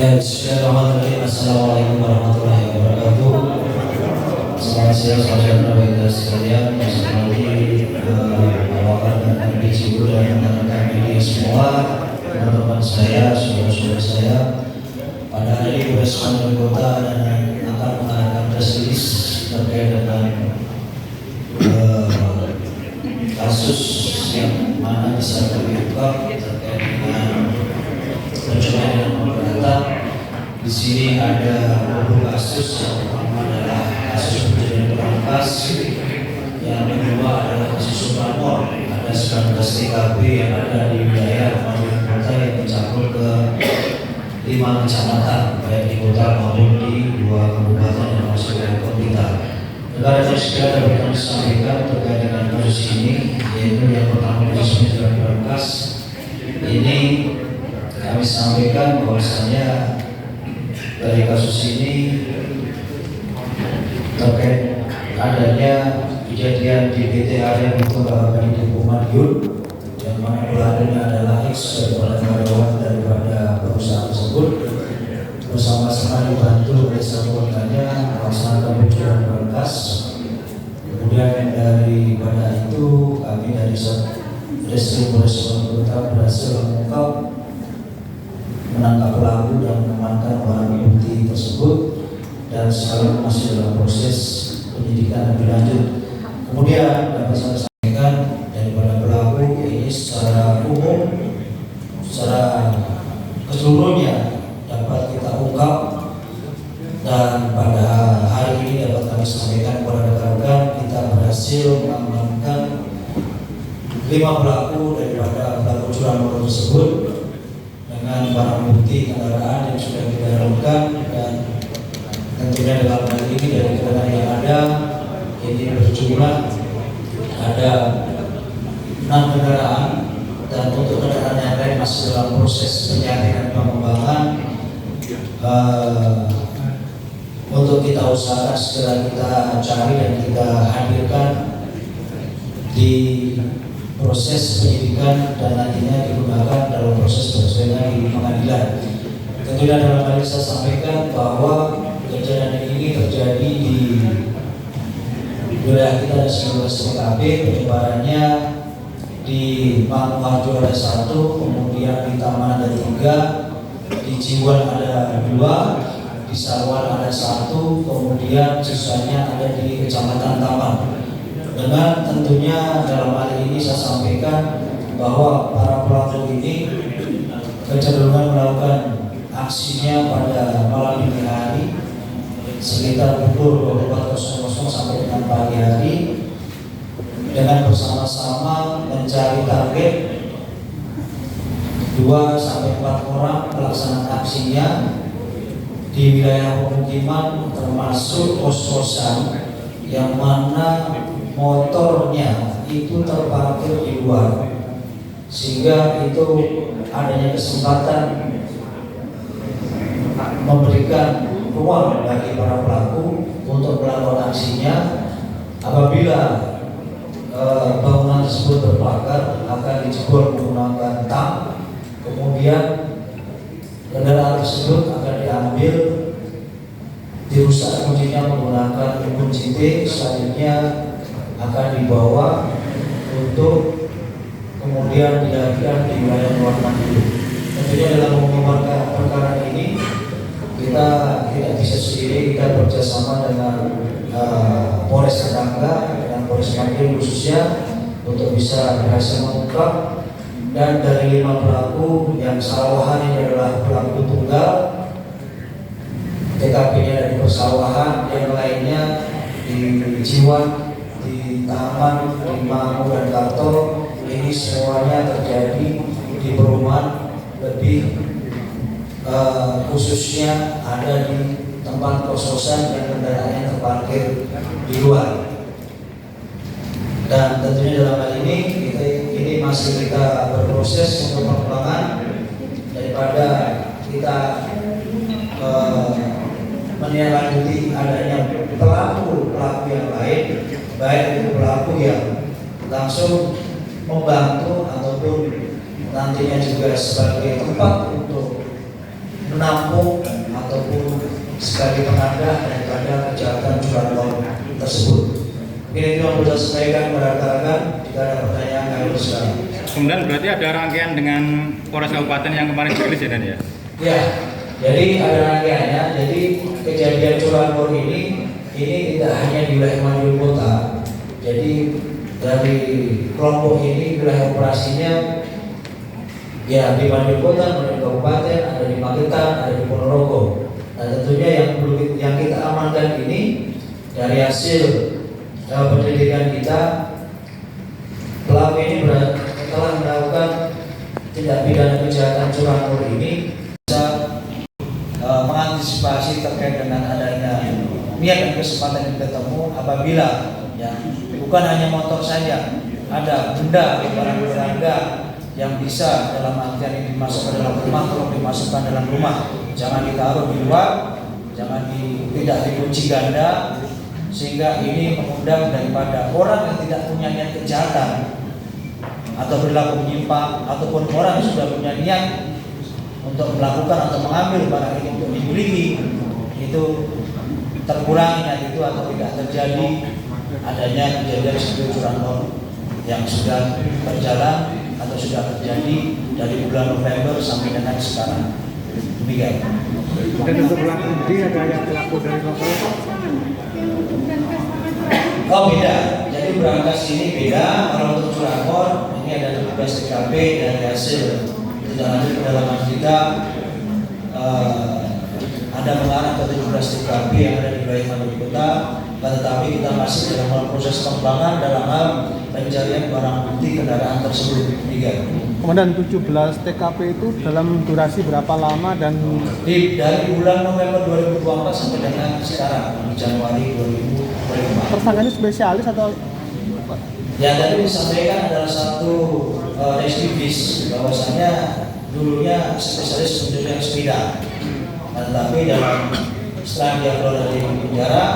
Bismillahirrahmanirrahim. Assalamualaikum warahmatullahi wabarakatuh. Selamat siang saudara-saudara sekalian. Bawakan dan biji dan rekan-rekan media semua, teman-teman saya, saudara-saudara saya. Pada hari ini Polres Bandung Kota dan akan mengadakan press release terkait dengan kasus yang mana bisa terungkap terkait dengan pencurian pemberatan. Di sini ada 20 kasus. Yang pertama adalah kasus pencurian berangkas, yang kedua adalah kasus Supramor. Ada 19 TKP yang ada di wilayah Bandung Kota yang mencakup ke 5 kecamatan, baik di kota maupun di 2 kabupaten yang masuk dari kota. Rekan-rekan sekalian dapat kami sampaikan terkait dengan kasus ini, yaitu yang pertama kasus pencurian berangkas. Ini kami sampaikan bahwasanya dari kasus ini terkait adanya kejadian di PT Area Mutu Balapan di Madiun, yang mana pelakunya adalah X daripada karyawan daripada perusahaan tersebut, bersama-sama dibantu oleh anggotanya melaksanakan pencurian berangkas. Kemudian daripada itu kami dari Reskrim Polres Bandung Kota berhasil mengungkap, menangkap pelaku dan mengamankan barang bukti tersebut, dan sekarang masih dalam proses penyidikan lebih lanjut. Kemudian dapat saya sampaikan daripada pelaku ini secara umum, secara keseluruhnya dapat kita ungkap, dan pada hari ini dapat kami sampaikan kepada rekan-rekan kita berhasil mengamankan 5 pelaku daripada pelaku curanmor tersebut dengan barang bukti kendaraan yang sudah kita lakukan, dan tentunya dalam hal ini dari kendaraan yang ada ini berjumlah ada 6 kendaraan, dan untuk kendaraan yang lain masih dalam proses penyelidikan dan pengembangan. Untuk kita usahakan segera kita cari dan kita hadirkan di proses penyidikan dan nantinya digunakan dalam proses persidangan di pengadilan. Tentunya dalam hal ini saya sampaikan bahwa kejadian ini terjadi di wilayah kita ada 19 TKP, penyebarannya di Manguharjo ada 1, kemudian di Taman ada 3, di Ciwan ada 2, di Sarwan ada 1, kemudian sisanya ada di Kecamatan Taman. Dengan tentunya dalam hal ini saya sampaikan bahwa para pelaku ini kecenderungan melakukan aksinya pada malam dini hari sekitar pukul 24.00 sampai dengan pagi hari, dengan bersama-sama mencari target 2 sampai 4 orang melaksanakan aksinya di wilayah pemukiman, termasuk kos-kosan yang mana motornya itu terparkir di luar, sehingga itu adanya kesempatan memberikan ruang bagi para pelaku untuk melakukan aksinya. Apabila bangunan tersebut terbakar akan dijebol menggunakan tang, kemudian kendaraan tersebut akan diambil, dirusak kuncinya menggunakan kunci T, selanjutnya akan dibawa untuk kemudian dilakukan di wilayah luar Madiun. Tentunya dalam mengembangkan perkara ini kita tidak bisa sendiri, kita bekerjasama dengan Polres tetangga, dengan Madiun khususnya untuk bisa berhasil mengungkap. Dan dari 5 pelaku yang sawahan ini adalah pelaku tunggal, TKP-nya ada di persawahan, yang lainnya di Jiwan, di Taman, di Mangu dan Karto. Ini semuanya terjadi di perumahan, lebih khususnya ada di tempat kos-kosan yang kendaraannya terparkir di luar. Dan tentunya dalam hal ini masih kita berproses untuk pengembangan daripada kita menindaklanjuti adanya pelaku yang lain, baik itu pelaku yang langsung membantu ataupun nantinya juga sebagai tempat untuk menampung ataupun sebagai penadah daripada kejahatan curanmor tersebut. Ini yang sudah sampaikan kepada rekan-rekan. Jika ada pertanyaan kami sekarang. Kemudian berarti ada rangkaian dengan Polres Kabupaten yang kemarin dirilis ya Dan ya? Ya, jadi ada rangkaiannya. Jadi kejadian curanmor ini tidak hanya di wilayah Madiun Kota. Jadi dari kelompok ini wilayah operasinya ya di Madiun Kota, Madiun Kabupaten, ada di Magetan, ada di Ponorogo. Nah tentunya yang kita amankan ini dari hasil pendidikan kita, pelaku ini telah melakukan tindak pidana kejahatan curanmor ini bisa mengantisipasi terkait dengan adanya niat dan kesempatan yang ketemu apabila ya bukan hanya motor saja, ada benda barang berharga yang bisa dalam artian ini dimasukkan dalam rumah. Kalau dimasukkan dalam rumah jangan ditaruh di luar, tidak dikunci ganda, sehingga ini mengundang daripada orang yang tidak punya niat kejahatan atau berlaku menyimpang ataupun orang yang sudah punya niat untuk melakukan atau mengambil barang ini untuk dimiliki, itu terkurangi niat itu atau tidak terjadi adanya kejadian seperti curanmor yang sudah berjalan atau sudah terjadi dari bulan November sampai dengan sekarang. Demikian. Dan untuk pelaku ini ada yang pelaku dari lokal? Oh beda, jadi berangkas ini beda. Kalau untuk curanmor ini ada 17 TKP dari hasil tidak lanjut pendalaman kita ada mengarah ke 17 TKP yang ada di wilayah Madiun Kota. Tetapi kita masih dalam proses pengembangan dalam hal pencarian barang bukti kendaraan tersebut. Kemudian 17 TKP itu dalam durasi berapa lama dan dari bulan November 2024 sampai dengan sekarang Januari 2024. tersangkanya spesialis atau yang tadi disampaikan adalah satu residivis, bahwasanya dulunya spesialis pencurian sepeda, tetapi dalam setelah dia keluar dari penjara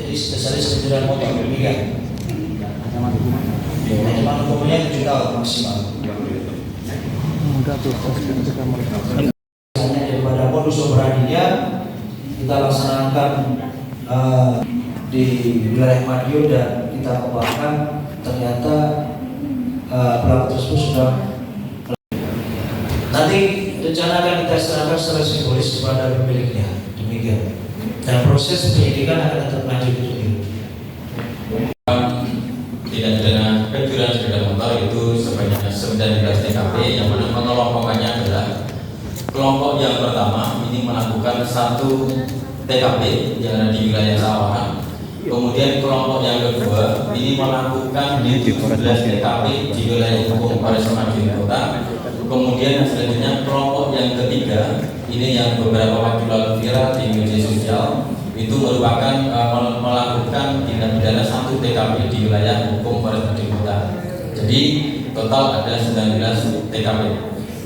jadi spesialis pencurian motor. Demikian. Ancaman hukumnya 7 tahun maksimal. Daripada modus operandinya kita laksanakan di wilayah Madiun dan kita kembangkan, ternyata pelaku tersebut sudah nanti rencana akan kita serahkan secara simbolis kepada pemiliknya. Demikian. Dan proses penyidikan akan tetap lanjut. Tindak pidana pencurian sepeda motor itu sebanyak 19 TKP, yang mana pengelompokannya adalah kelompok yang pertama ini melakukan 1 TKP yang ada di wilayah Sawahan. Kemudian kelompok yang kedua ini melakukan 17 TKP di wilayah hukum Polres Madiun Kota. Kemudian yang selanjutnya kelompok yang ketiga ini yang beberapa waktu lalu viral di media sosial, itu merupakan melakukan tindak pidana 1 TKP di wilayah hukum Polres Madiun Kota. Jadi total ada 19 TKP.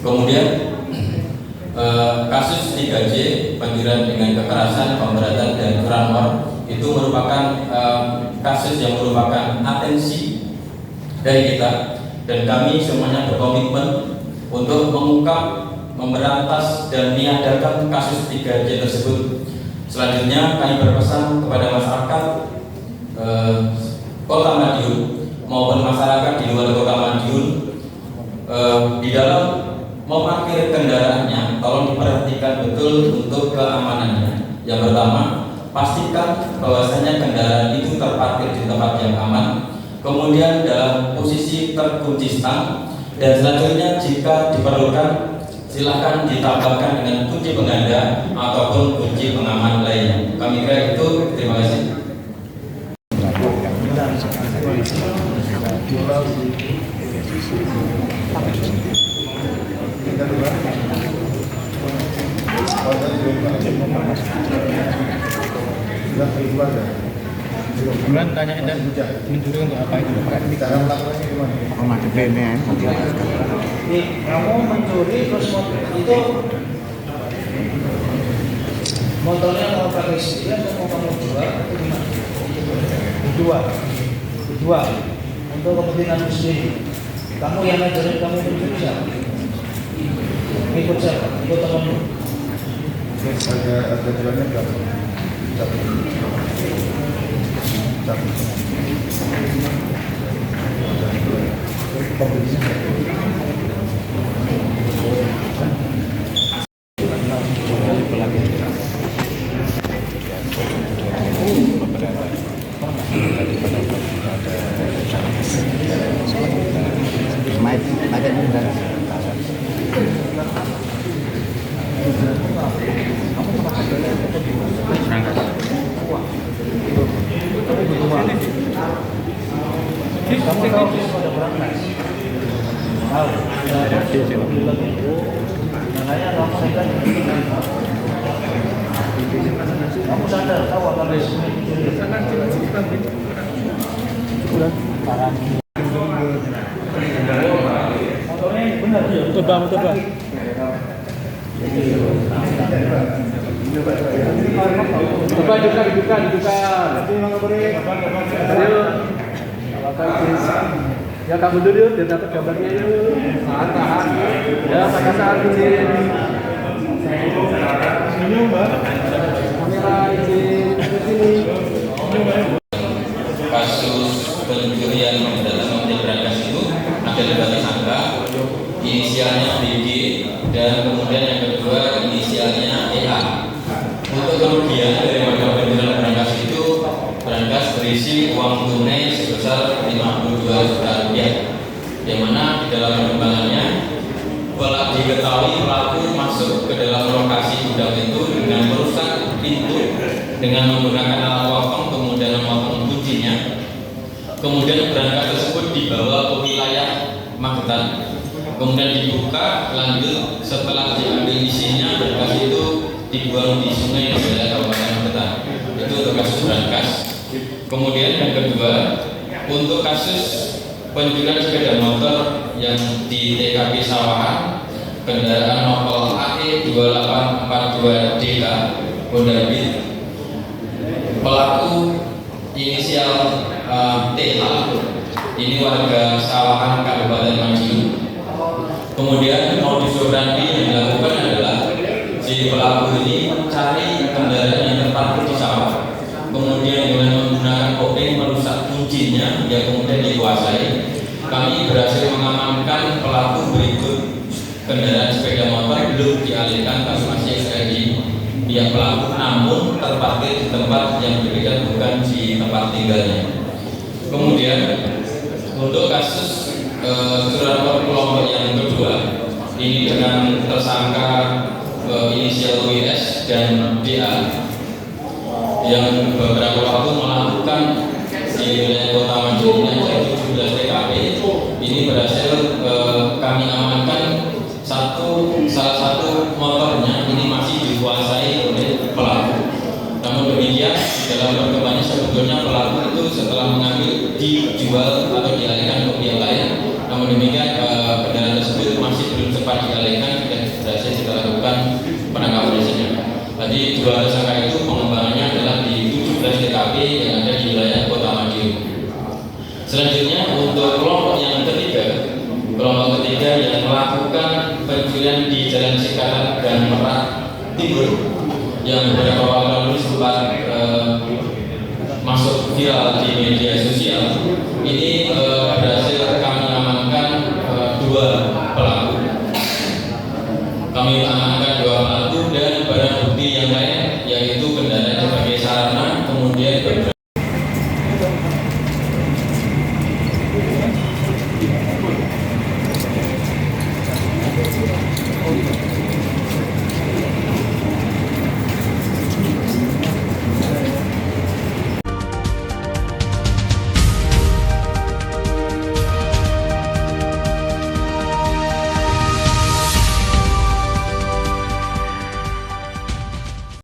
Kemudian kasus 3J penggiran dengan kekerasan, pemberatan dan curanmor itu merupakan kasus yang merupakan atensi dari kita, dan kami semuanya berkomitmen untuk mengungkap, memberantas dan meniadakan kasus 3J tersebut. Selanjutnya kami berpesan kepada masyarakat Kota Madiun maupun masyarakat di luar Kota Madiun, di dalam memarkir kendaraannya tolong diperhatikan betul untuk keamanannya. Yang pertama, pastikan bahwasanya kendaraan itu terparkir di tempat yang aman. kemudian dalam posisi terkunci stang, dan selanjutnya jika diperlukan silakan ditambahkan dengan kunci pengganda ataupun kunci pengaman lainnya. Kami kira itu. Terima kasih. Kemudian tanya dan mencuri untuk apa itu? Kamu mencuri terus itu motornya mau pakai sendiri atau mau kamu jual atau gimana? Dijual untuk kepentingan sendiri. Kamu yang ngajarin kamu mencuri siapa? Ikut siapa? Ikut temanmu? Ada jalannya berapa? Kamu tahu pada berangkat? Tahu. Makanya kamu nekat. Kamu sadar tahu akan resiko mencuri? Motornya benar ya? Betul. Dibuka. Ya kamu dulu biar dapat gambarnya yuk. Tahan. Ya pakai izin. Senyum mbak. Kamera izin ke sini. Kasus pencurian dalam mobil berangkas itu ada 2 tersangka, inisialnya BG dan kemudian yang kedua inisialnya EA. Untuk kerugian daripada pencurian berangkas itu, berangkas berisi uang tunai sebesar 52 juta rupiah, yang mana di dalam perkembangannya diketahui pelaku masuk ke dalam lokasi gudang itu dengan merusak pintu dengan menggunakan alat potong, kemudian memotong kuncinya. Kemudian berangkas tersebut dibawa ke wilayah Magetan, kemudian dibuka, lanjut setelah diambil isinya berangkas itu dibuang di sungai di wilayah Kabupaten Magetan. Itu untuk kasus berangkas. Kemudian yang kedua, untuk kasus pencurian sepeda motor yang di TKP Sawahan, kendaraan Opel AE 2842DK Honda Beat, pelaku inisial TH, ini warga Sawahan Kabupaten Madiun. Kemudian modus operandi yang dilakukan adalah si pelaku ini mencari kendaraan yang terparkir di sawah, kemudian dengan menggunakan kopling merusak kuncinya yang kemudian dikuasai. Kami berhasil mengamankan pelaku berikut kendaraan sepeda motor belum dialihkan, tapi masih ada di pihak pelaku, namun terparkir di tempat yang berbeda, bukan di tempat tinggalnya. Kemudian untuk kasus kecurangan kelompok yang kedua, ini dengan tersangka inisial WS dan DA yang beberapa waktu melakukan di wilayah Kota Madiun yang 17 TKP. Ini berhasil kami amankan salah satu motornya ini masih dikuasai oleh pelaku. Namun demikian di dalam perkembangannya sebetulnya pelaku itu setelah mengambil dijual atau dialihkan ke pihak lain. Namun demikian kendaraan tersebut masih belum sempat dialihkan dan berhasil kita lakukan penangkapan di sini. Tadi 2 tersangka itu pengembangannya adalah di 17 TKP yang ada di wilayah Kota Madiun. Selanjutnya untuk kelompok yang ketiga yang melakukan pencurian di Jalan Cikarang dan Merak Timur yang beberapa waktu lalu sempat masuk viral di media sosial. Ini